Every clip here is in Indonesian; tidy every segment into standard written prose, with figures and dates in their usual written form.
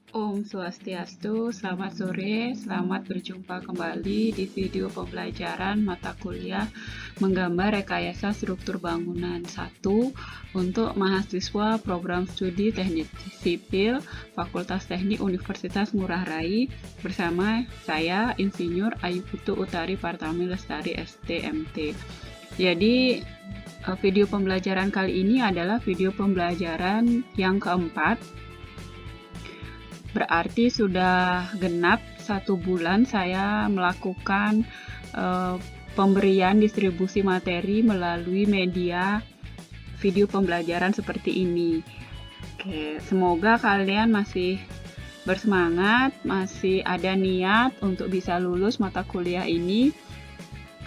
Om Swastiastu, selamat sore, selamat berjumpa kembali di video pembelajaran mata kuliah menggambar rekayasa struktur bangunan 1 untuk mahasiswa program studi Teknik Sipil Fakultas Teknik Universitas Ngurah Rai bersama saya Insinyur Ayu Putu Utari Partami Lestari STMT. Jadi video pembelajaran kali ini adalah video pembelajaran yang keempat. Berarti sudah genap 1 bulan saya melakukan pemberian distribusi materi melalui media video pembelajaran seperti ini. Oke, semoga kalian masih bersemangat, masih ada niat untuk bisa lulus mata kuliah ini.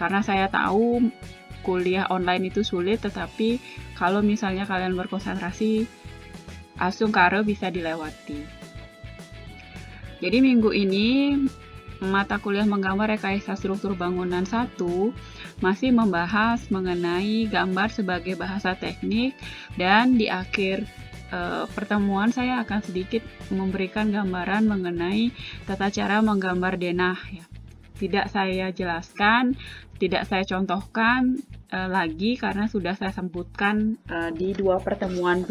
Karena saya tahu kuliah online itu sulit, tetapi kalau misalnya kalian berkonsentrasi, asung karo bisa dilewati. Jadi minggu ini mata kuliah menggambar rekayasa struktur bangunan 1 masih membahas mengenai gambar sebagai bahasa teknik, dan di akhir pertemuan saya akan sedikit memberikan gambaran mengenai tata cara menggambar denah. Ya. Tidak saya jelaskan, tidak saya contohkan lagi karena sudah saya sebutkan di 2 pertemuan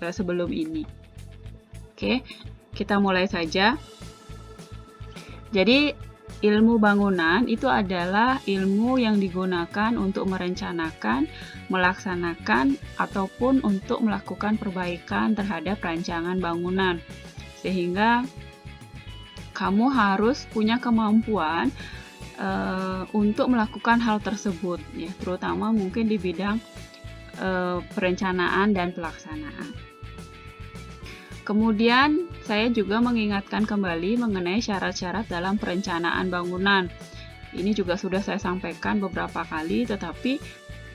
sebelum ini. Oke, kita mulai saja. Jadi ilmu bangunan itu adalah ilmu yang digunakan untuk merencanakan, melaksanakan, ataupun untuk melakukan perbaikan terhadap rancangan bangunan. Sehingga kamu harus punya kemampuan untuk melakukan hal tersebut, ya, terutama mungkin di bidang perencanaan dan pelaksanaan. Kemudian, saya juga mengingatkan kembali mengenai syarat-syarat dalam perencanaan bangunan. Ini juga sudah saya sampaikan beberapa kali, tetapi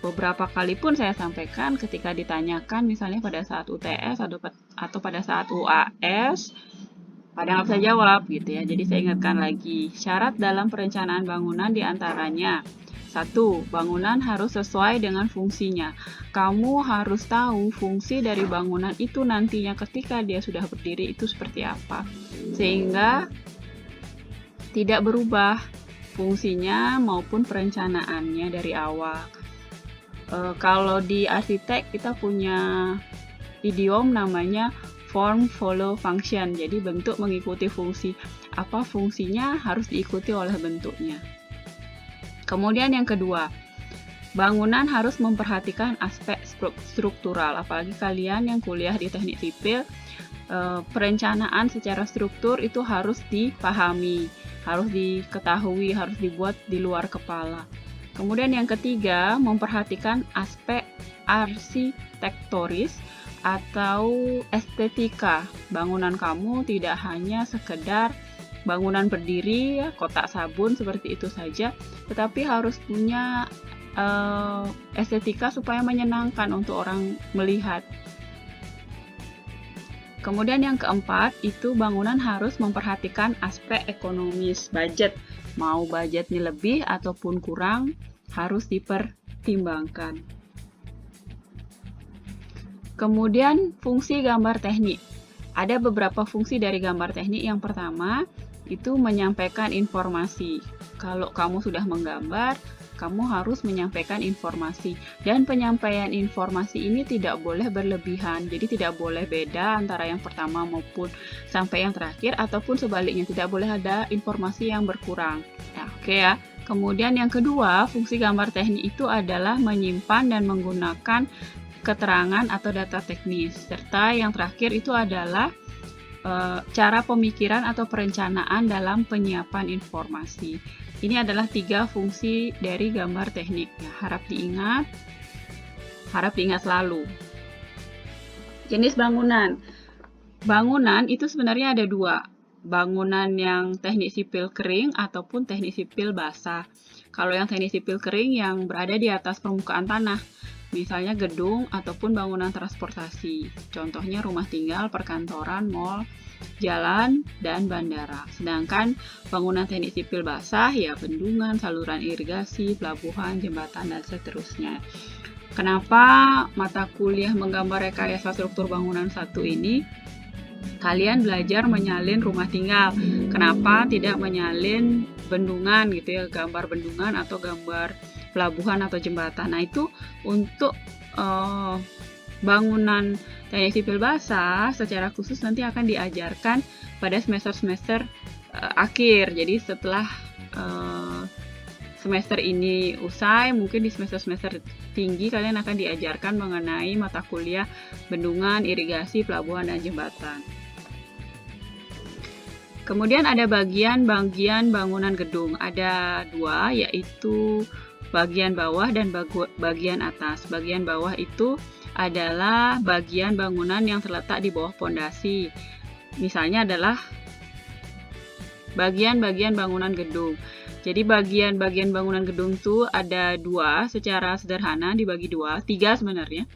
beberapa kali pun saya sampaikan ketika ditanyakan misalnya pada saat UTS atau pada saat UAS, pada nggak bisa jawab gitu ya. Jadi saya ingatkan lagi, syarat dalam perencanaan bangunan diantaranya 1. Bangunan harus sesuai dengan fungsinya. Kamu harus tahu fungsi dari bangunan itu nantinya ketika dia sudah berdiri itu seperti apa. Sehingga tidak berubah fungsinya maupun perencanaannya dari awal. Kalau di arsitek kita punya idiom namanya form follow function. Jadi bentuk mengikuti fungsi. Apa fungsinya harus diikuti oleh bentuknya. Kemudian yang kedua, bangunan harus memperhatikan aspek struktural. Apalagi kalian yang kuliah di teknik sipil, perencanaan secara struktur itu harus dipahami, harus diketahui, harus dibuat di luar kepala. Kemudian yang ketiga, memperhatikan aspek arsitektoris atau estetika. Bangunan kamu tidak hanya sekedar bangunan berdiri, kotak sabun seperti itu saja, tetapi harus punya estetika supaya menyenangkan untuk orang melihat. Kemudian yang keempat, itu bangunan harus memperhatikan aspek ekonomis, budget. Mau budgetnya lebih ataupun kurang, harus dipertimbangkan. Kemudian fungsi gambar teknik. Ada beberapa fungsi dari gambar teknik. Yang pertama, itu menyampaikan informasi. Kalau kamu sudah menggambar, kamu harus menyampaikan informasi. Dan penyampaian informasi ini tidak boleh berlebihan. Jadi tidak boleh beda antara yang pertama maupun sampai yang terakhir, ataupun sebaliknya, tidak boleh ada informasi yang berkurang. Nah, oke ya. Kemudian yang kedua, fungsi gambar teknik itu adalah menyimpan dan menggunakan keterangan atau data teknis. Serta yang terakhir itu adalah cara pemikiran atau perencanaan dalam penyiapan informasi. Ini adalah 3 fungsi dari gambar teknik. Ya, harap diingat selalu. Jenis bangunan. Bangunan itu sebenarnya ada 2. Bangunan yang teknik sipil kering ataupun teknik sipil basah. Kalau yang teknik sipil kering yang berada di atas permukaan tanah, misalnya gedung ataupun bangunan transportasi. Contohnya rumah tinggal, perkantoran, mal, jalan, dan bandara. Sedangkan bangunan teknik sipil basah ya bendungan, saluran irigasi, pelabuhan, jembatan, dan seterusnya. Kenapa mata kuliah menggambar rekayasa struktur bangunan 1 ini kalian belajar menyalin rumah tinggal. Kenapa tidak menyalin bendungan gitu ya, gambar bendungan atau gambar pelabuhan atau jembatan. Nah, itu untuk bangunan teknik sipil basah secara khusus nanti akan diajarkan pada semester-semester akhir. Jadi setelah semester ini usai, mungkin di semester-semester tinggi kalian akan diajarkan mengenai mata kuliah bendungan, irigasi, pelabuhan, dan jembatan. Kemudian ada bagian-bagian bangunan gedung. Ada dua, yaitu bagian bawah dan bagian atas. Bagian bawah itu adalah bagian bangunan yang terletak di bawah pondasi. Misalnya adalah bagian-bagian bangunan gedung. Jadi bagian-bagian bangunan gedung itu ada dua, secara sederhana dibagi dua, tiga sebenarnya.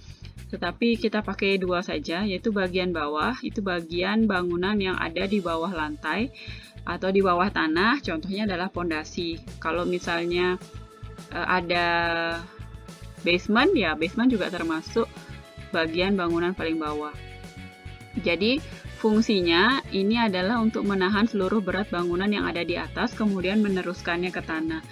Tetapi kita pakai dua saja, yaitu bagian bawah, itu bagian bangunan yang ada di bawah lantai atau di bawah tanah, contohnya adalah pondasi. Kalau misalnya ada basement, ya basement juga termasuk bagian bangunan paling bawah. Jadi fungsinya ini adalah untuk menahan seluruh berat bangunan yang ada di atas, kemudian meneruskannya ke tanah.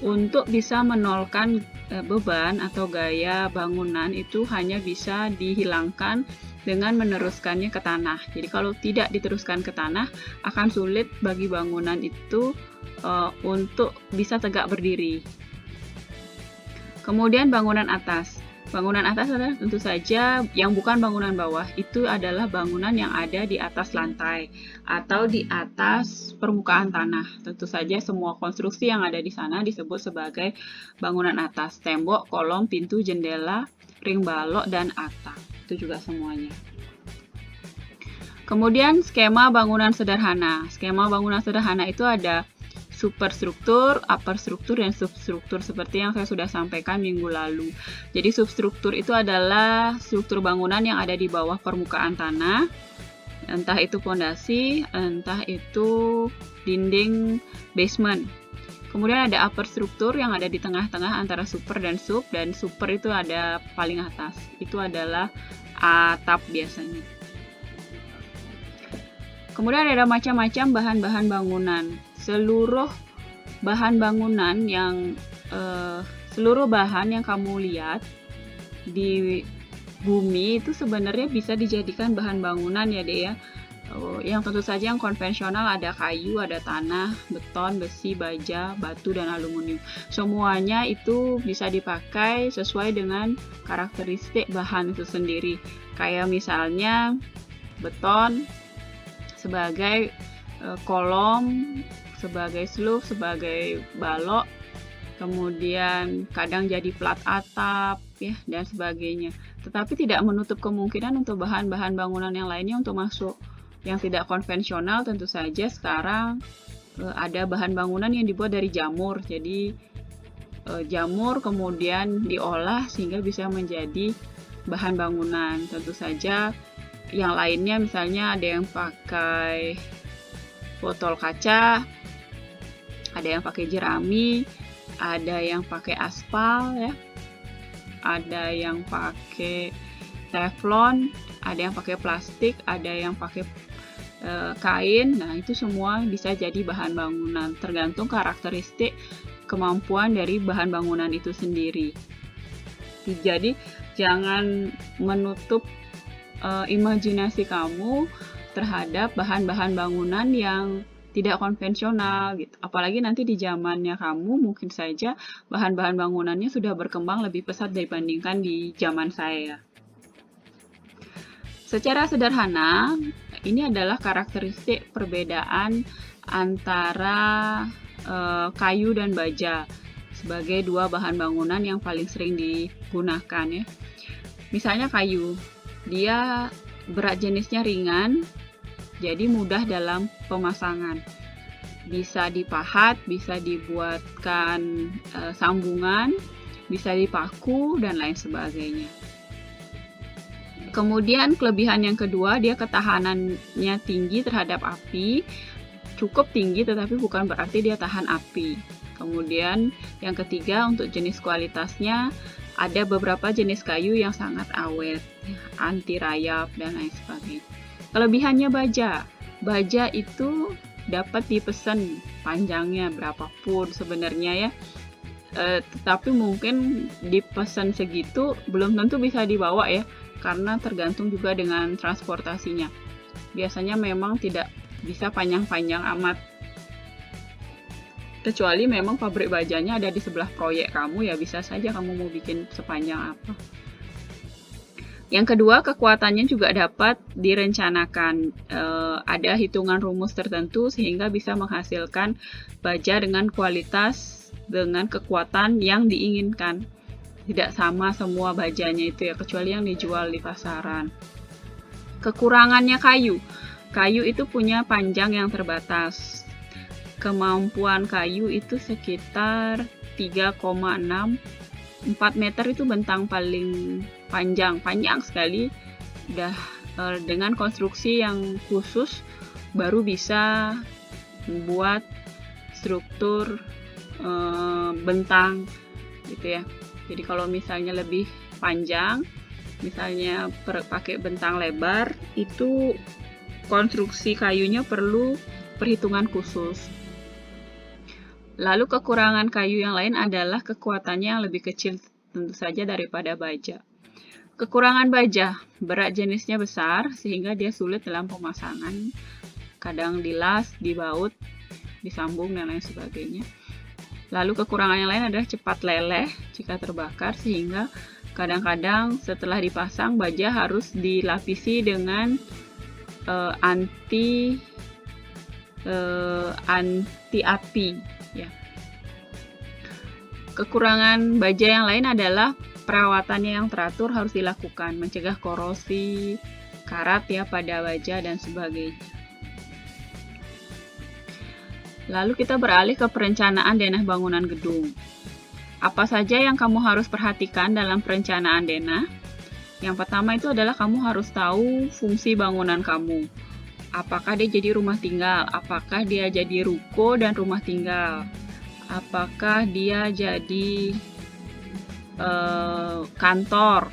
Untuk bisa menolkan beban atau gaya bangunan itu hanya bisa dihilangkan dengan meneruskannya ke tanah. Jadi kalau tidak diteruskan ke tanah, akan sulit bagi bangunan itu untuk bisa tegak berdiri. Kemudian bangunan atas. Bangunan atas adalah tentu saja yang bukan bangunan bawah, itu adalah bangunan yang ada di atas lantai atau di atas permukaan tanah. Tentu saja semua konstruksi yang ada di sana disebut sebagai bangunan atas. Tembok, kolom, pintu, jendela, ring balok, dan atap. Itu juga semuanya. Kemudian skema bangunan sederhana. Skema bangunan sederhana itu ada superstruktur, upper struktur, dan substruktur seperti yang saya sudah sampaikan minggu lalu. Jadi substruktur itu adalah struktur bangunan yang ada di bawah permukaan tanah, entah itu pondasi, entah itu dinding basement. Kemudian ada upper struktur yang ada di tengah-tengah antara super dan super itu ada paling atas. Itu adalah atap biasanya. Kemudian ada macam-macam bahan-bahan bangunan. Seluruh bahan yang kamu lihat di bumi itu sebenarnya bisa dijadikan bahan bangunan ya Dek ya. Yang tentu saja yang konvensional ada kayu, ada tanah, beton, besi, baja, batu, dan aluminium. Semuanya itu bisa dipakai sesuai dengan karakteristik bahan itu sendiri. Kayak misalnya beton sebagai kolom, sebagai sluf, sebagai balok, kemudian kadang jadi plat atap ya, dan sebagainya. Tetapi tidak menutup kemungkinan untuk bahan-bahan bangunan yang lainnya untuk masuk. Yang tidak konvensional tentu saja sekarang ada bahan bangunan yang dibuat dari jamur. Jadi jamur kemudian diolah sehingga bisa menjadi bahan bangunan. Tentu saja yang lainnya misalnya ada yang pakai botol kaca, ada yang pakai jerami, ada yang pakai aspal ya, ada yang pakai teflon, ada yang pakai plastik, ada yang pakai kain. Nah, itu semua bisa jadi bahan bangunan, tergantung karakteristik kemampuan dari bahan bangunan itu sendiri. Jadi jangan menutup imajinasi kamu terhadap bahan-bahan bangunan yang tidak konvensional gitu. Apalagi nanti di zamannya kamu mungkin saja bahan-bahan bangunannya sudah berkembang lebih pesat dibandingkan di zaman saya. Secara sederhana, ini adalah karakteristik perbedaan antara kayu dan baja sebagai dua bahan bangunan yang paling sering digunakan ya. Misalnya kayu, dia berat jenisnya ringan, jadi mudah dalam pemasangan. Bisa dipahat, bisa dibuatkan sambungan, bisa dipaku, dan lain sebagainya. Kemudian kelebihan yang kedua, dia ketahanannya tinggi terhadap api, cukup tinggi tetapi bukan berarti dia tahan api. Kemudian yang ketiga, untuk jenis kualitasnya, ada beberapa jenis kayu yang sangat awet, anti rayap, dan lain sebagainya. Kelebihannya baja. Baja itu dapat dipesan panjangnya berapapun sebenarnya ya. Tetapi mungkin dipesan segitu belum tentu bisa dibawa ya, karena tergantung juga dengan transportasinya. Biasanya memang tidak bisa panjang-panjang amat. Kecuali memang pabrik bajanya ada di sebelah proyek kamu, ya bisa saja kamu mau bikin sepanjang apa. Yang kedua, kekuatannya juga dapat direncanakan. Ada hitungan rumus tertentu sehingga bisa menghasilkan baja dengan kualitas, dengan kekuatan yang diinginkan. Tidak sama semua bajanya itu ya, kecuali yang dijual di pasaran. Kekurangannya kayu. Kayu itu punya panjang yang terbatas. Kemampuan kayu itu sekitar 3,6. 4 meter itu bentang paling panjang sekali. Udah dengan konstruksi yang khusus baru bisa membuat struktur bentang gitu ya. Jadi kalau misalnya lebih panjang, misalnya pakai bentang lebar, itu konstruksi kayunya perlu perhitungan khusus. Lalu kekurangan kayu yang lain adalah kekuatannya yang lebih kecil tentu saja daripada baja. Kekurangan baja, berat jenisnya besar sehingga dia sulit dalam pemasangan, kadang dilas, dibaut, disambung dan lain sebagainya. Lalu kekurangan yang lain adalah cepat leleh jika terbakar, sehingga kadang-kadang setelah dipasang baja harus dilapisi dengan anti api ya. Kekurangan baja yang lain adalah perawatannya yang teratur harus dilakukan, mencegah korosi, karat ya pada baja dan sebagainya. Lalu kita beralih ke perencanaan denah bangunan gedung. Apa saja yang kamu harus perhatikan dalam perencanaan denah? Yang pertama itu adalah kamu harus tahu fungsi bangunan kamu. Apakah dia jadi rumah tinggal? Apakah dia jadi ruko dan rumah tinggal? Apakah dia jadi kantor?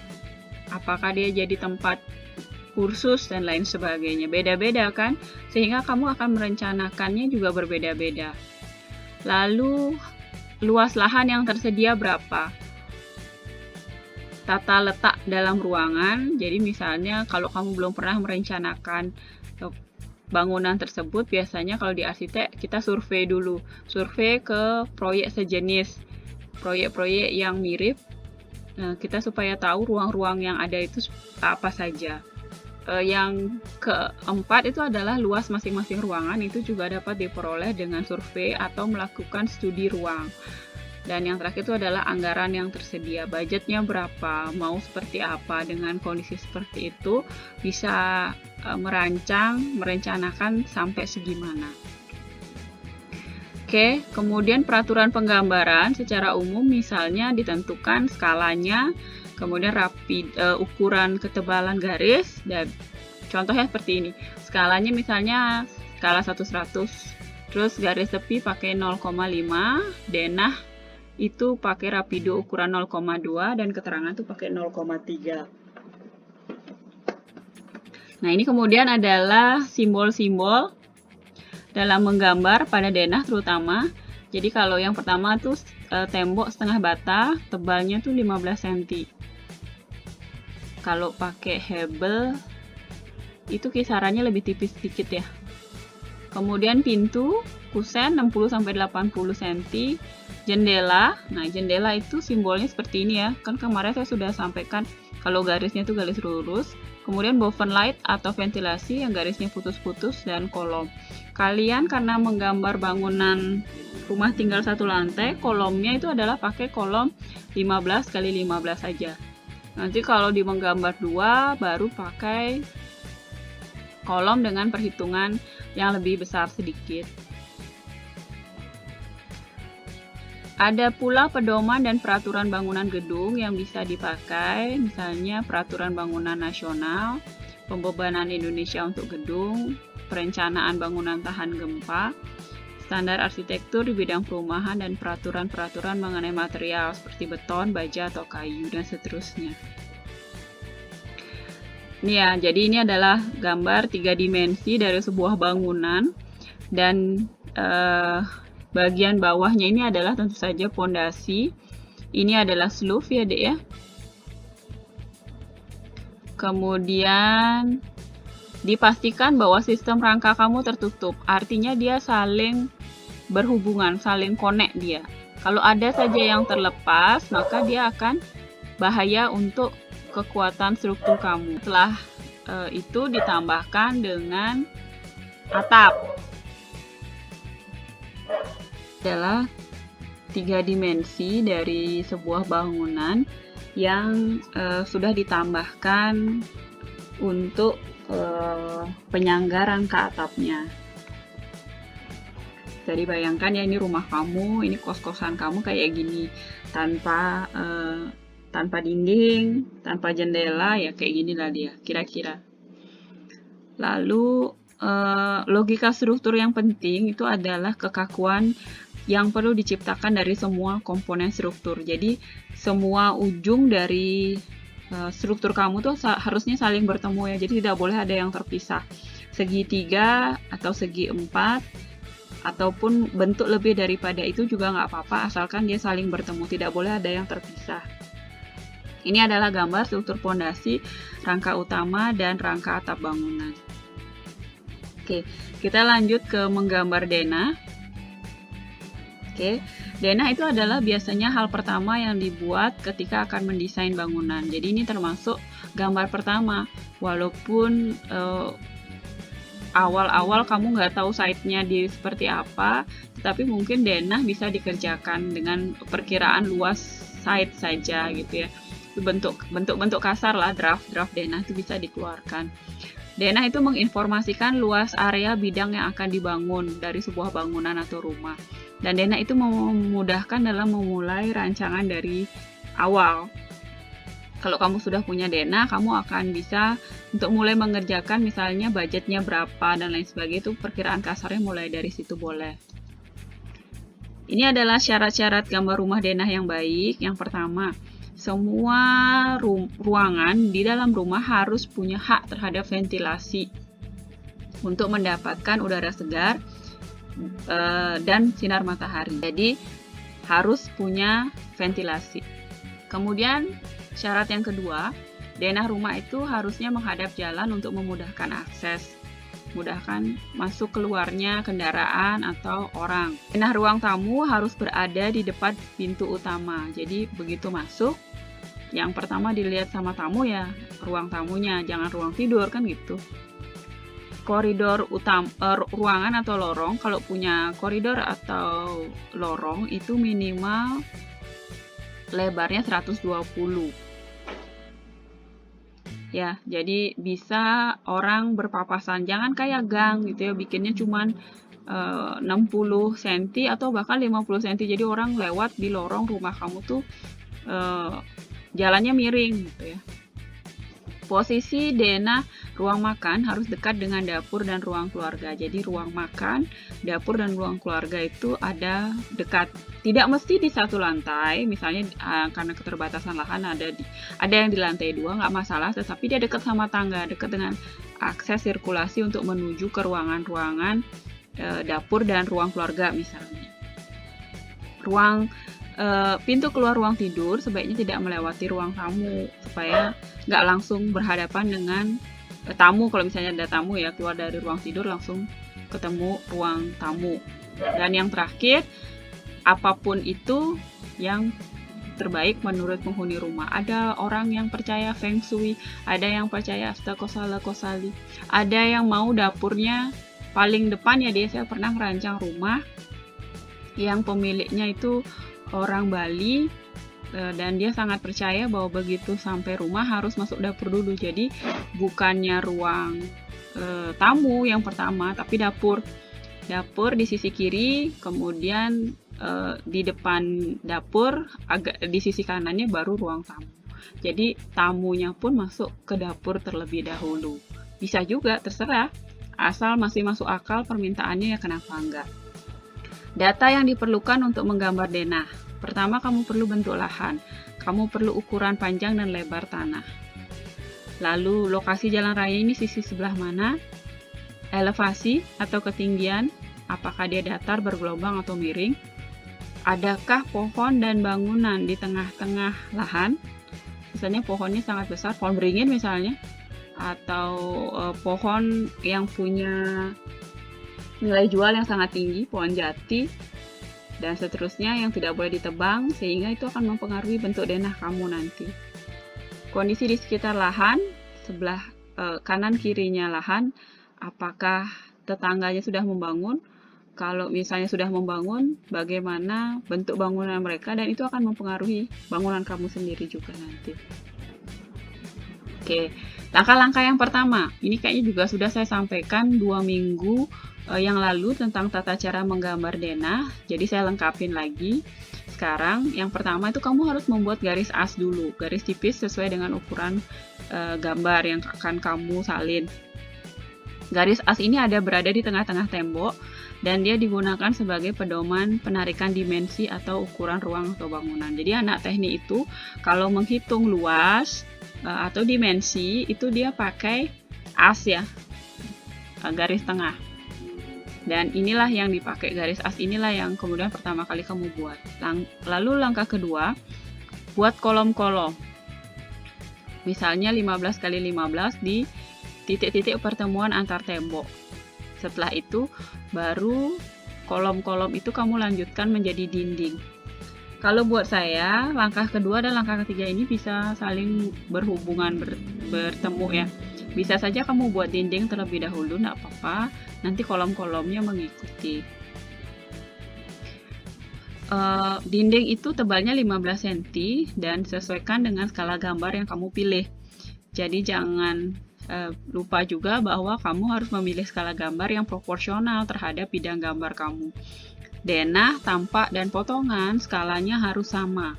Apakah dia jadi tempat kursus dan lain sebagainya? Beda-beda kan? Sehingga kamu akan merencanakannya juga berbeda-beda. Lalu luas lahan yang tersedia berapa? Tata letak dalam ruangan. Jadi misalnya kalau kamu belum pernah merencanakan bangunan tersebut, biasanya kalau di arsitek kita survei dulu. Survei ke proyek sejenis, proyek-proyek yang mirip. Kita supaya tahu ruang-ruang yang ada itu apa saja. Yang keempat itu adalah luas masing-masing ruangan, itu juga dapat diperoleh dengan survei atau melakukan studi ruang. Dan yang terakhir itu adalah anggaran yang tersedia, budgetnya berapa, mau seperti apa. Dengan kondisi seperti itu bisa merencanakan sampai segimana. Oke, kemudian peraturan penggambaran secara umum misalnya ditentukan skalanya, kemudian ukuran ketebalan garis, dan contohnya seperti ini. Skalanya misalnya skala 1/100, terus garis tepi pakai 0,5, denah itu pakai rapido ukuran 0,2, dan keterangan itu pakai 0,3. Nah, ini kemudian adalah simbol-simbol dalam menggambar pada denah terutama. Jadi kalau yang pertama tuh tembok setengah bata, tebalnya tuh 15 cm. Kalau pakai hebel itu kisarannya lebih tipis sedikit ya. Kemudian pintu kusen 60-80 cm. Jendela, nah jendela itu simbolnya seperti ini ya. Kan kemarin saya sudah sampaikan kalau garisnya itu garis lurus. Kemudian boven light atau ventilasi yang garisnya putus-putus, dan kolom. Kalian karena menggambar bangunan rumah tinggal satu lantai, kolomnya itu adalah pakai kolom 15 x 15 saja. Nanti kalau di menggambar 2 baru pakai kolom dengan perhitungan yang lebih besar sedikit. Ada pula pedoman dan peraturan bangunan gedung yang bisa dipakai, misalnya peraturan bangunan nasional, pembebanan Indonesia untuk gedung, perencanaan bangunan tahan gempa, standar arsitektur di bidang perumahan, dan peraturan-peraturan mengenai material seperti beton, baja, atau kayu, dan seterusnya. Ini ya, jadi ini adalah gambar 3 dimensi dari sebuah bangunan dan bagian bawahnya ini adalah tentu saja pondasi. Ini adalah sloof ya, Dek ya. Kemudian dipastikan bahwa sistem rangka kamu tertutup. Artinya dia saling berhubungan, saling connect dia. Kalau ada saja yang terlepas, maka dia akan bahaya untuk kekuatan struktur kamu. Setelah itu ditambahkan dengan atap. Adalah 3 dimensi dari sebuah bangunan yang sudah ditambahkan untuk penyangga rangka atapnya. Jadi bayangkan ya, ini rumah kamu, ini kos-kosan kamu kayak gini, tanpa dinding, tanpa jendela, ya kayak gini lah dia, kira-kira. Lalu logika struktur yang penting itu adalah kekakuan yang perlu diciptakan dari semua komponen struktur. Jadi semua ujung dari struktur kamu tuh harusnya saling bertemu ya, jadi tidak boleh ada yang terpisah. Segitiga atau segi 4 ataupun bentuk lebih daripada itu juga nggak apa-apa, asalkan dia saling bertemu, tidak boleh ada yang terpisah. Ini adalah gambar struktur pondasi, rangka utama, dan rangka atap bangunan. Oke, kita lanjut ke menggambar denah. Oke, denah itu adalah biasanya hal pertama yang dibuat ketika akan mendesain bangunan. Jadi ini termasuk gambar pertama, walaupun awal-awal kamu nggak tahu site-nya di seperti apa, tetapi mungkin denah bisa dikerjakan dengan perkiraan luas site saja gitu ya. Bentuk kasar lah, draft denah itu bisa dikeluarkan. Denah itu menginformasikan luas area bidang yang akan dibangun dari sebuah bangunan atau rumah. Dan denah itu memudahkan dalam memulai rancangan dari awal. Kalau kamu sudah punya denah, kamu akan bisa untuk mulai mengerjakan, misalnya budgetnya berapa dan lain sebagainya, itu perkiraan kasarnya mulai dari situ boleh. Ini adalah syarat-syarat gambar rumah denah yang baik. Yang pertama, semua ruangan di dalam rumah harus punya hak terhadap ventilasi untuk mendapatkan udara segar dan sinar matahari. Jadi harus punya ventilasi. Kemudian syarat yang kedua, denah rumah itu harusnya menghadap jalan untuk memudahkan akses, mudahkan masuk keluarnya kendaraan atau orang. Denah ruang tamu harus berada di depan pintu utama. Jadi begitu masuk, yang pertama dilihat sama tamu ya ruang tamunya, jangan ruang tidur kan gitu. Koridor ruangan atau lorong, kalau punya koridor atau lorong itu minimal lebarnya 120. Ya, jadi bisa orang berpapasan, jangan kayak gang gitu ya, bikinnya cuman 60 cm atau bahkan 50 cm. Jadi orang lewat di lorong rumah kamu tuh jalannya miring gitu ya. Posisi denah ruang makan harus dekat dengan dapur dan ruang keluarga. Jadi ruang makan, dapur dan ruang keluarga itu ada dekat. Tidak mesti di satu lantai, misalnya karena keterbatasan lahan ada yang di lantai 2, nggak masalah, tetapi dia dekat sama tangga, dekat dengan akses sirkulasi untuk menuju ke ruangan-ruangan dapur dan ruang keluarga misalnya. Pintu keluar ruang tidur sebaiknya tidak melewati ruang tamu supaya nggak langsung berhadapan dengan tamu. Kalau misalnya ada tamu ya, keluar dari ruang tidur langsung ketemu ruang tamu. Dan yang terakhir, apapun itu yang terbaik menurut penghuni rumah. Ada orang yang percaya feng shui, ada yang percaya astakosala kosali, ada yang mau dapurnya paling depan ya. Saya pernah merancang rumah yang pemiliknya itu orang Bali, dan dia sangat percaya bahwa begitu sampai rumah harus masuk dapur dulu. Jadi bukannya ruang tamu yang pertama, tapi dapur di sisi kiri, kemudian di depan dapur agak di sisi kanannya baru ruang tamu. Jadi tamunya pun masuk ke dapur terlebih dahulu. Bisa juga, terserah, asal masih masuk akal permintaannya ya, kenapa enggak. Data yang diperlukan untuk menggambar denah. Pertama, kamu perlu bentuk lahan. Kamu perlu ukuran panjang dan lebar tanah. lalu lokasi jalan raya ini sisi sebelah mana, elevasi atau ketinggian, apakah dia datar, bergelombang, atau miring, adakah pohon dan bangunan di tengah-tengah lahan, misalnya pohonnya sangat besar, pohon beringin misalnya, atau pohon yang punya nilai jual yang sangat tinggi, pohon jati, dan seterusnya yang tidak boleh ditebang, sehingga itu akan mempengaruhi bentuk denah kamu nanti. Kondisi di sekitar lahan, sebelah kanan kirinya lahan, apakah tetangganya sudah membangun? Kalau misalnya sudah membangun, bagaimana bentuk bangunan mereka, dan itu akan mempengaruhi bangunan kamu sendiri juga nanti. Oke, langkah-langkah yang pertama, ini kayaknya juga sudah saya sampaikan 2 minggu yang lalu tentang tata cara menggambar denah, jadi saya lengkapin lagi. Sekarang, yang pertama itu kamu harus membuat garis as dulu, garis tipis sesuai dengan ukuran gambar yang akan kamu salin. Garis as ini ada berada di tengah-tengah tembok, dan dia digunakan sebagai pedoman penarikan dimensi atau ukuran ruang atau bangunan. Jadi anak teknik itu kalau menghitung luas atau dimensi, itu dia pakai as ya, garis tengah. Dan inilah yang dipakai, garis as inilah yang kemudian pertama kali kamu buat. Lalu langkah kedua, buat kolom-kolom. Misalnya 15 x 15 di titik-titik pertemuan antar tembok. Setelah itu, baru kolom-kolom itu kamu lanjutkan menjadi dinding. Kalau buat saya, langkah kedua dan langkah ketiga ini bisa saling berhubungan, bertemu ya. Bisa saja kamu buat dinding terlebih dahulu, tidak apa-apa. Nanti kolom-kolomnya mengikuti. Dinding itu tebalnya 15 cm dan sesuaikan dengan skala gambar yang kamu pilih. Jadi jangan lupa juga bahwa kamu harus memilih skala gambar yang proporsional terhadap bidang gambar kamu. Denah, tampak, dan potongan skalanya harus sama.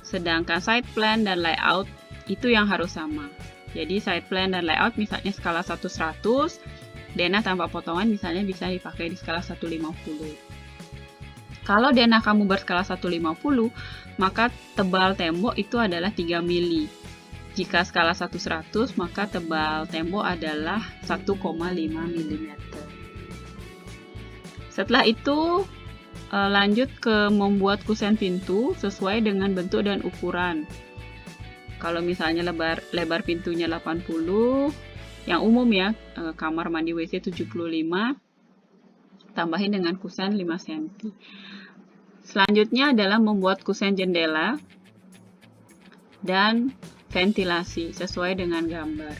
Sedangkan side plan dan layout itu yang harus sama. Jadi side plan dan layout misalnya skala 1:100, denah tanpa potongan misalnya bisa dipakai di skala 1:50. Kalau denah kamu berskala 1:50, maka tebal tembok itu adalah 3 mili. Jika skala 1:100, maka tebal tembok adalah 1,5 mm. Setelah itu, lanjut ke membuat kusen pintu sesuai dengan bentuk dan ukuran. Kalau misalnya lebar pintunya 80, yang umum ya, kamar mandi WC 75, tambahin dengan kusen 5 cm. Selanjutnya adalah membuat kusen jendela dan ventilasi sesuai dengan gambar.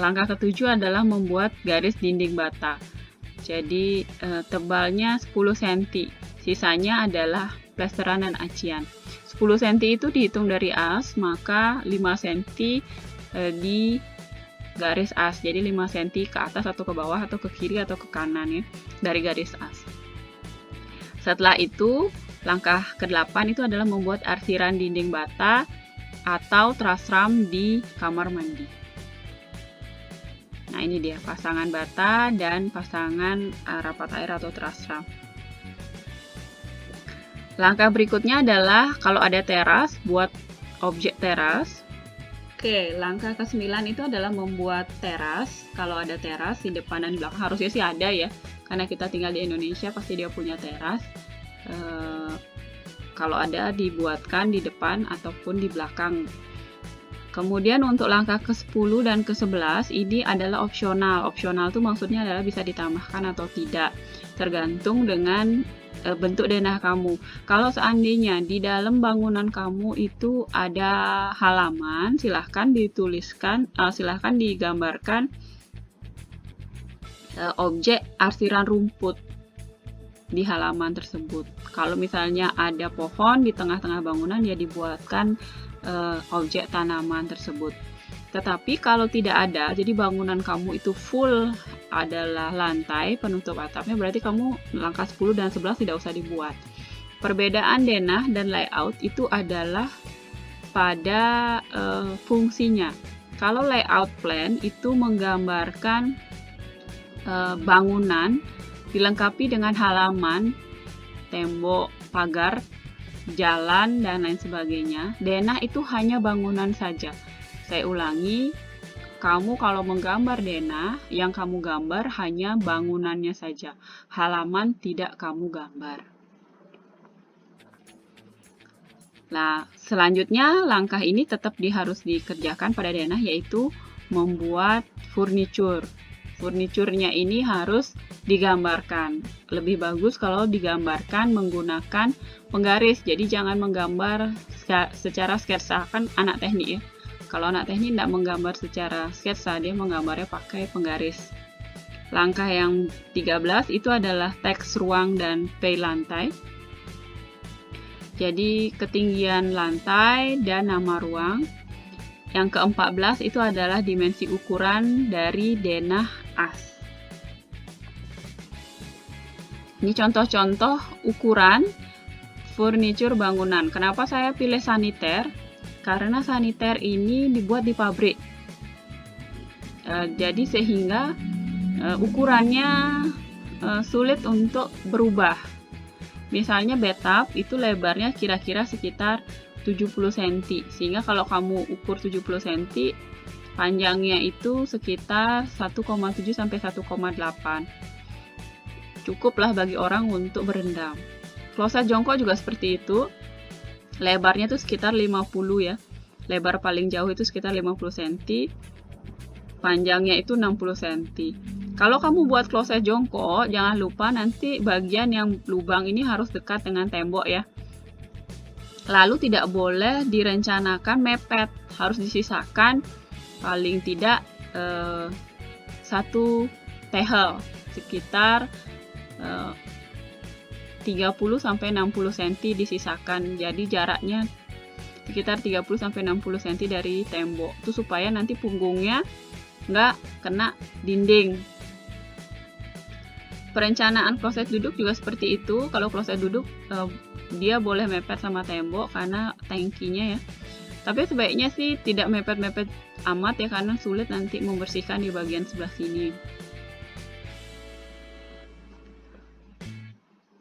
Langkah ketujuh adalah membuat garis dinding bata. Jadi tebalnya 10 cm, sisanya adalah plesteran dan acian. 10 cm itu dihitung dari as, maka 5 cm di garis as. Jadi 5 cm ke atas atau ke bawah atau ke kiri atau ke kanan ya, dari garis as. Setelah itu, langkah ke-8 itu adalah membuat arsiran dinding bata atau trasram di kamar mandi. Nah, ini dia pasangan bata dan pasangan rapat air atau trasram. Langkah berikutnya adalah kalau ada teras, buat objek teras. Oke, langkah ke-9 itu adalah membuat teras. Kalau ada teras di depan dan di belakang, harusnya sih ada ya, karena kita tinggal di Indonesia pasti dia punya teras. Kalau ada, dibuatkan di depan ataupun di belakang. Kemudian untuk langkah ke-10 dan ke-11 ini adalah opsional. Opsional itu maksudnya adalah bisa ditambahkan atau tidak, tergantung dengan bentuk denah kamu. Kalau seandainya di dalam bangunan kamu itu ada halaman, silahkan dituliskan, silahkan digambarkan objek arsiran rumput di halaman tersebut. Kalau misalnya ada pohon di tengah-tengah bangunan, ya dibuatkan objek tanaman tersebut. Tetapi kalau tidak ada, jadi bangunan kamu itu full adalah lantai penutup atapnya, berarti kamu langkah 10 dan 11 tidak usah dibuat. Perbedaan denah dan layout itu adalah pada fungsinya. Kalau layout plan itu menggambarkan bangunan dilengkapi dengan halaman, tembok, pagar, jalan, dan lain sebagainya. Denah itu hanya bangunan saja. Saya ulangi, kamu kalau menggambar denah, yang kamu gambar hanya bangunannya saja. Halaman tidak kamu gambar. Nah, selanjutnya langkah ini tetap harus dikerjakan pada denah, yaitu membuat furniture. Furniturnya ini harus digambarkan. Lebih bagus kalau digambarkan menggunakan penggaris. Jadi jangan menggambar secara sketsa, kan anak teknik ya. Kalau anak teknik tidak menggambar secara sketsa, dia menggambarnya pakai penggaris. Langkah yang 13 itu adalah teks ruang dan pay lantai. Jadi ketinggian lantai dan nama ruang. Yang ke-14 itu adalah dimensi ukuran dari denah as. Ini contoh-contoh ukuran furniture bangunan. Kenapa saya pilih saniter? Karena saniter ini dibuat di pabrik. Jadi sehingga ukurannya sulit untuk berubah. Misalnya bathtub itu lebarnya kira-kira sekitar 70 cm, sehingga kalau kamu ukur 70 cm, panjangnya itu sekitar 1,7 sampai 1,8. Cukuplah bagi orang untuk berendam. Kloset jongkok juga seperti itu. Lebarnya itu sekitar 50 ya. Lebar paling jauh itu sekitar 50 cm. Panjangnya itu 60 cm. Kalau kamu buat kloset jongkok, jangan lupa nanti bagian yang lubang ini harus dekat dengan tembok ya. Lalu tidak boleh direncanakan mepet, harus disisakan paling tidak 1 tehel, sekitar 30 sampai 60 cm disisakan. Jadi jaraknya sekitar 30 sampai 60 cm dari tembok. Itu supaya nanti punggungnya nggak kena dinding. Perencanaan kloset duduk juga seperti itu. Kalau kloset duduk dia boleh mepet sama tembok karena tangkinya ya. Tapi sebaiknya sih tidak mepet-mepet amat ya, karena sulit nanti membersihkan di bagian sebelah sini.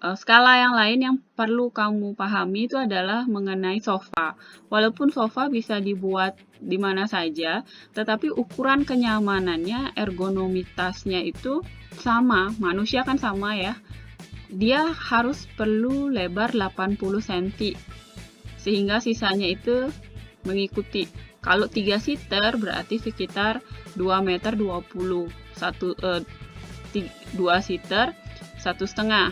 Skala yang lain yang perlu kamu pahami itu adalah mengenai sofa. Walaupun sofa bisa dibuat di mana saja, tetapi ukuran kenyamanannya, ergonomitasnya itu sama. Manusia kan sama ya. Dia harus perlu lebar 80 cm, sehingga sisanya itu mengikuti. Kalau 3 seater berarti sekitar 2,20 meter. 2 seater 1,5.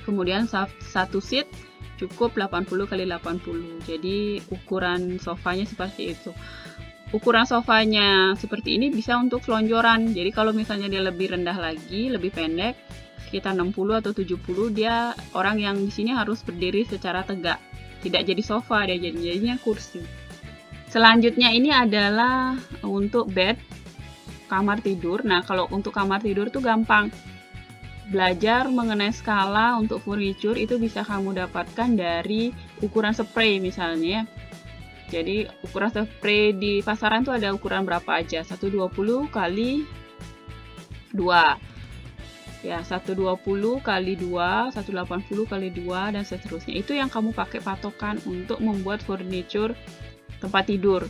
Kemudian 1 seat cukup 80 kali 80. Jadi ukuran sofanya seperti itu. Ukuran sofanya seperti ini bisa untuk selonjoran. Jadi kalau misalnya dia lebih rendah lagi, lebih pendek, sekitar 60 atau 70, dia orang yang di sini harus berdiri secara tegak. Tidak jadi sofa, dia jadinya kursi. Selanjutnya ini adalah untuk bed, kamar tidur. Nah, kalau untuk kamar tidur tuh gampang. Belajar mengenai skala untuk furniture itu bisa kamu dapatkan dari ukuran spray misalnya. Jadi ukuran spray di pasaran tuh ada ukuran berapa aja, 120 kali 2 ya, 120 kali 2, 180 kali 2, dan seterusnya. Itu yang kamu pakai patokan untuk membuat furniture tempat tidur.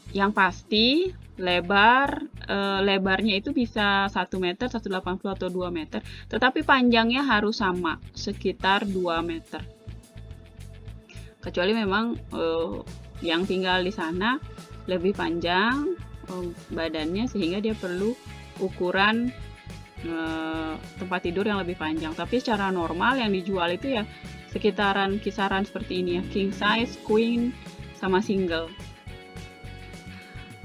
Yang pasti lebarnya itu bisa 1 meter, 180 atau 2 meter, tetapi panjangnya harus sama, sekitar 2 meter. Kecuali memang yang tinggal di sana lebih panjang badannya, sehingga dia perlu ukuran tempat tidur yang lebih panjang. Tapi secara normal yang dijual itu ya sekitaran kisaran seperti ini ya, king size, queen, sama single.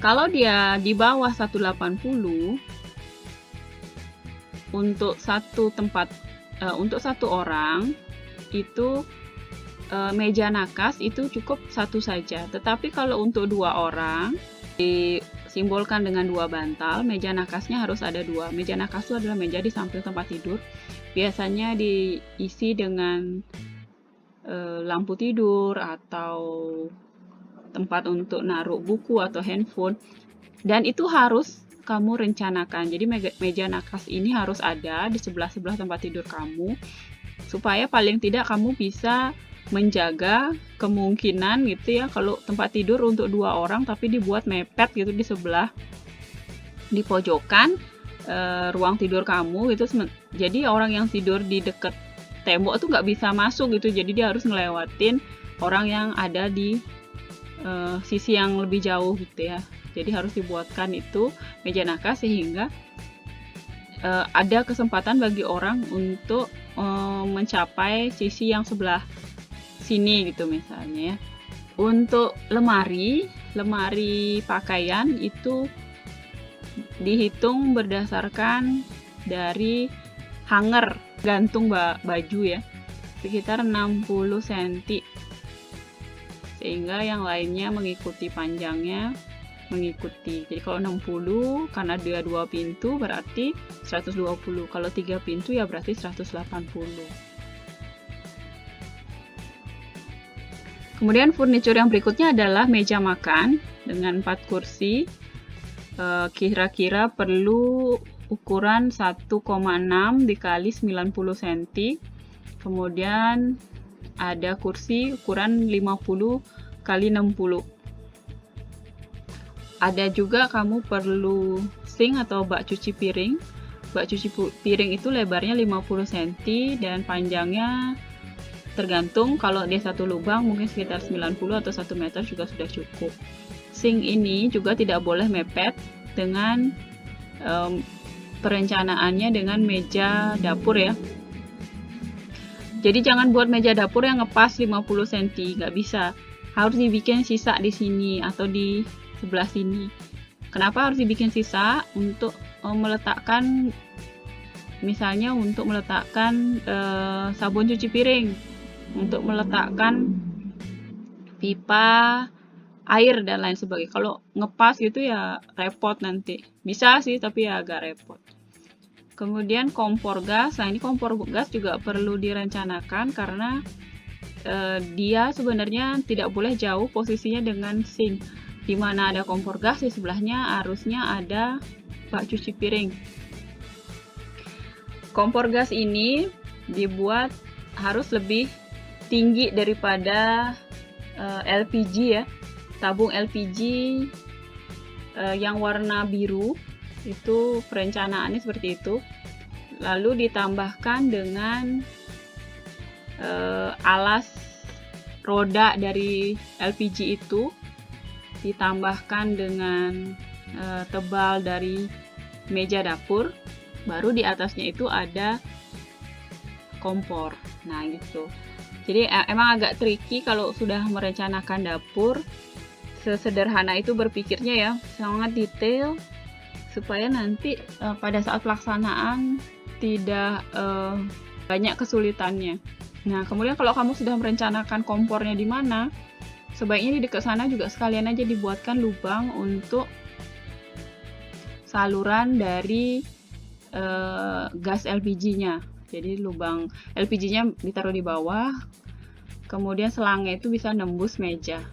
Kalau dia di bawah 180, untuk satu tempat, untuk satu orang itu meja nakas itu cukup 1 saja. Tetapi kalau untuk 2 orang, disimbolkan dengan 2 bantal, meja nakasnya harus ada 2. Meja nakas itu adalah meja di samping tempat tidur. Biasanya diisi dengan lampu tidur atau tempat untuk naruh buku atau handphone, dan itu harus kamu rencanakan. Jadi meja nakas ini harus ada di sebelah-sebelah tempat tidur kamu, supaya paling tidak kamu bisa menjaga kemungkinan gitu ya, kalau tempat tidur untuk 2 orang tapi dibuat mepet gitu di sebelah, di pojokan ruang tidur kamu gitu. Jadi orang yang tidur di dekat tembok tuh nggak bisa masuk gitu, jadi dia harus ngelewatin orang yang ada di sisi yang lebih jauh gitu ya. Jadi harus dibuatkan itu meja naka sehingga ada kesempatan bagi orang untuk mencapai sisi yang sebelah sini gitu misalnya ya. Untuk lemari pakaian itu dihitung berdasarkan dari hanger gantung baju ya, sekitar 60 cm, sehingga yang lainnya mengikuti panjangnya, mengikuti. Jadi kalau 60 karena dia 2 pintu berarti 120, kalau 3 pintu ya berarti 180. Kemudian furniture yang berikutnya adalah meja makan dengan 4 kursi. Kira-kira perlu ukuran 1,6 dikali 90 cm. Kemudian ada kursi ukuran 50 kali 60. Ada juga kamu perlu sink atau bak cuci piring. Bak cuci piring itu lebarnya 50 cm dan panjangnya tergantung, kalau dia satu lubang mungkin sekitar 90 atau 1 meter juga sudah cukup. Sink ini juga tidak boleh mepet dengan perencanaannya dengan meja dapur ya. Jadi jangan buat meja dapur yang ngepas 50 cm, nggak bisa. Harus dibikin sisa di sini atau di sebelah sini. Kenapa harus dibikin sisa? Untuk meletakkan, misalnya untuk meletakkan sabun cuci piring, untuk meletakkan pipa air dan lain sebagainya. Kalau ngepas gitu ya repot nanti. Bisa sih tapi ya agak repot. Kemudian kompor gas. Nah, ini kompor gas juga perlu direncanakan karena dia sebenarnya tidak boleh jauh posisinya dengan sink. Di mana ada kompor gas, di sebelahnya harusnya ada bak cuci piring. Kompor gas ini dibuat harus lebih tinggi daripada LPG ya. Tabung LPG yang warna biru itu perencanaannya seperti itu. Lalu ditambahkan dengan alas roda dari LPG itu, ditambahkan dengan tebal dari meja dapur, baru di atasnya itu ada kompor. Nah gitu. Jadi emang agak tricky kalau sudah merencanakan dapur. Sesederhana itu berpikirnya ya, sangat detail supaya nanti pada saat pelaksanaan tidak banyak kesulitannya. Nah, kemudian kalau kamu sudah merencanakan kompornya di mana, sebaiknya di dekat sana juga sekalian aja dibuatkan lubang untuk saluran dari gas LPG-nya. Jadi lubang LPG-nya ditaruh di bawah, kemudian selangnya itu bisa nembus meja.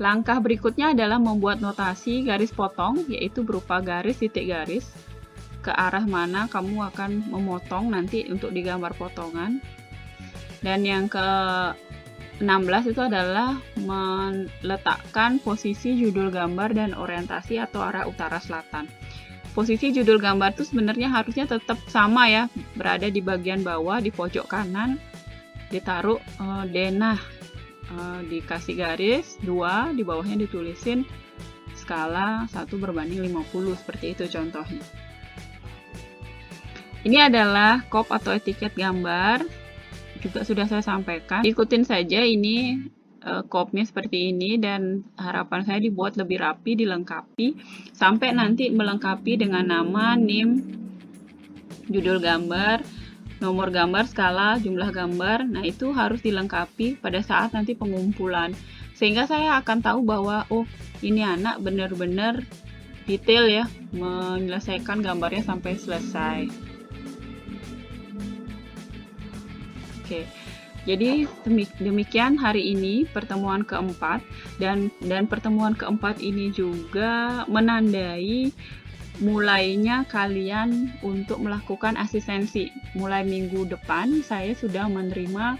Langkah berikutnya adalah membuat notasi garis potong, yaitu berupa garis titik garis ke arah mana kamu akan memotong nanti untuk digambar potongan. Dan yang ke-16 itu adalah meletakkan posisi judul gambar dan orientasi atau arah utara selatan. Posisi judul gambar itu sebenarnya harusnya tetap sama ya, berada di bagian bawah di pojok kanan, ditaruh denah, dikasih garis 2, di bawahnya ditulisin skala 1:50 seperti itu contohnya. Ini adalah kop atau etiket gambar, juga sudah saya sampaikan. Ikutin saja ini kopnya seperti ini, dan harapan saya dibuat lebih rapi, dilengkapi sampai nanti melengkapi dengan nama, NIM, judul gambar, nomor gambar, skala, jumlah gambar. Nah, itu harus dilengkapi pada saat nanti pengumpulan, sehingga saya akan tahu bahwa oh, ini anak benar-benar detail ya, menyelesaikan gambarnya sampai selesai. Oke. Jadi demikian hari ini pertemuan keempat, dan pertemuan keempat ini juga menandai mulainya kalian untuk melakukan asistensi. Mulai minggu depan saya sudah menerima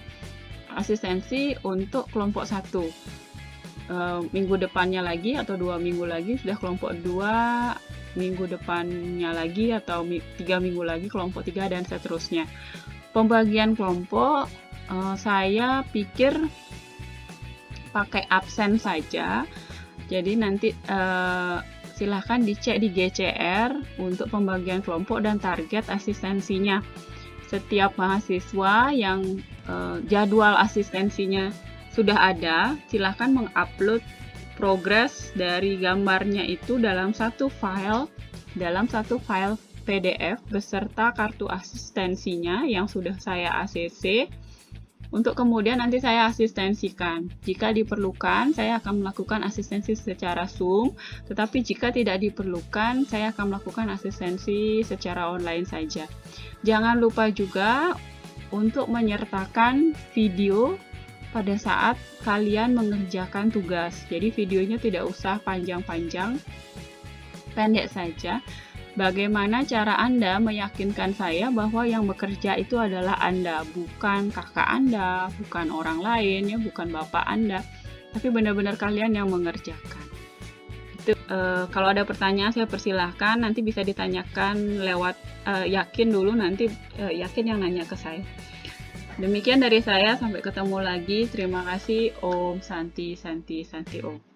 asistensi untuk kelompok 1. Minggu depannya lagi atau 2 minggu lagi sudah kelompok 2, minggu depannya lagi atau 3 minggu lagi kelompok 3, dan seterusnya. Pembagian kelompok saya pikir pakai absen saja. Jadi nanti silahkan dicek di GCR untuk pembagian kelompok dan target asistensinya. Setiap mahasiswa yang jadwal asistensinya sudah ada, silahkan mengupload progres dari gambarnya itu dalam satu file PDF beserta kartu asistensinya yang sudah saya ACC, untuk kemudian nanti saya asistensikan. Jika diperlukan, saya akan melakukan asistensi secara Zoom, tetapi jika tidak diperlukan, saya akan melakukan asistensi secara online saja. Jangan lupa juga untuk menyertakan video pada saat kalian mengerjakan tugas. Jadi videonya tidak usah panjang-panjang, pendek saja. Bagaimana cara Anda meyakinkan saya bahwa yang bekerja itu adalah Anda, bukan kakak Anda, bukan orang lain, ya, bukan bapak Anda, tapi benar-benar kalian yang mengerjakan. Itu, kalau ada pertanyaan saya persilahkan, nanti bisa ditanyakan lewat yakin dulu, nanti yakin yang nanya ke saya. Demikian dari saya, sampai ketemu lagi. Terima kasih. Om Santi Santi Santi Om.